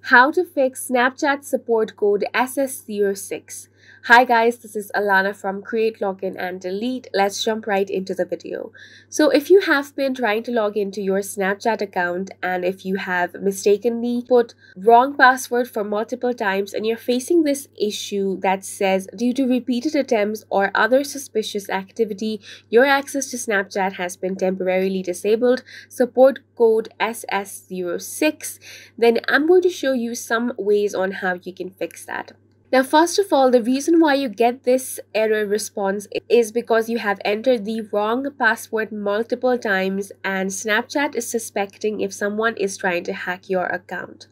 How to fix Snapchat support code SS06. Hi guys, this is Alana from Create, Login and Delete. Let's jump right into the video. So if you have been trying to log into your Snapchat account and if you have mistakenly put wrong password for multiple times and you're facing this issue that says due to repeated attempts or other suspicious activity, your access to Snapchat has been temporarily disabled, support code SS06, then I'm going to show you some ways on how you can fix that. Now, first of all, the reason why you get this error response is because you have entered the wrong password multiple times and Snapchat is suspecting if someone is trying to hack your account.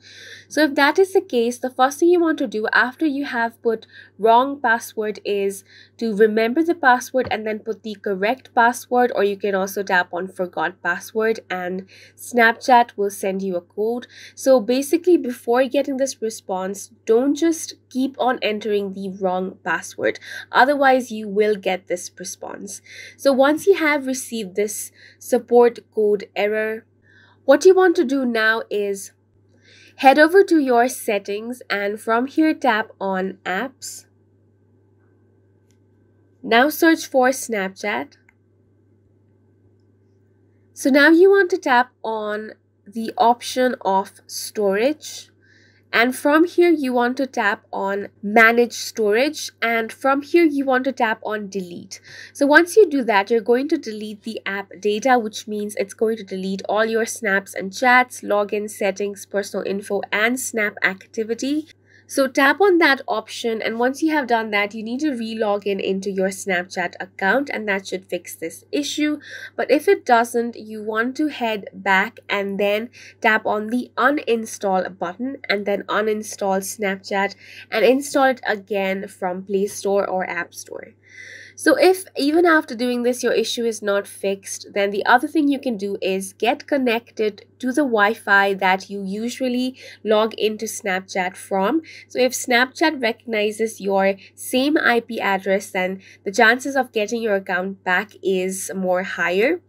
So if that is the case, the first thing you want to do after you have put wrong password is to remember the password and then put the correct password, or you can also tap on forgot password and Snapchat will send you a code. So basically, before getting this response, don't just keep on entering the wrong password, otherwise you will get this response. So once you have received this support code error, what you want to do now is head over to your settings and from here tap on apps. Now search for Snapchat. So now you want to tap on the option of storage. And from here, you want to tap on manage storage. And from here, you want to tap on delete. So once you do that, you're going to delete the app data, which means it's going to delete all your snaps and chats, login settings, personal info, and snap activity. So tap on that option, and once you have done that, you need to re-log in into your Snapchat account, and that should fix this issue. But if it doesn't, you want to head back and then tap on the uninstall button and then uninstall Snapchat and install it again from Play Store or App Store. So if even after doing this your issue is not fixed, then the other thing you can do is get connected to the Wi-Fi that you usually log into Snapchat from. So if Snapchat recognizes your same IP address, then the chances of getting your account back is more higher.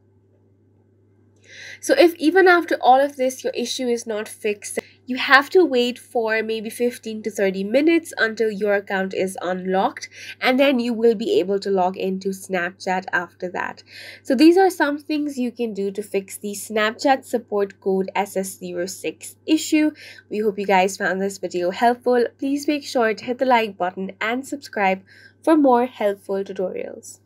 So if even after all of this your issue is not fixed, you have to wait for maybe 15 to 30 minutes until your account is unlocked, and then you will be able to log into Snapchat after that. So these are some things you can do to fix the Snapchat support code SS06 issue. We hope you guys found this video helpful. Please make sure to hit the like button and subscribe for more helpful tutorials.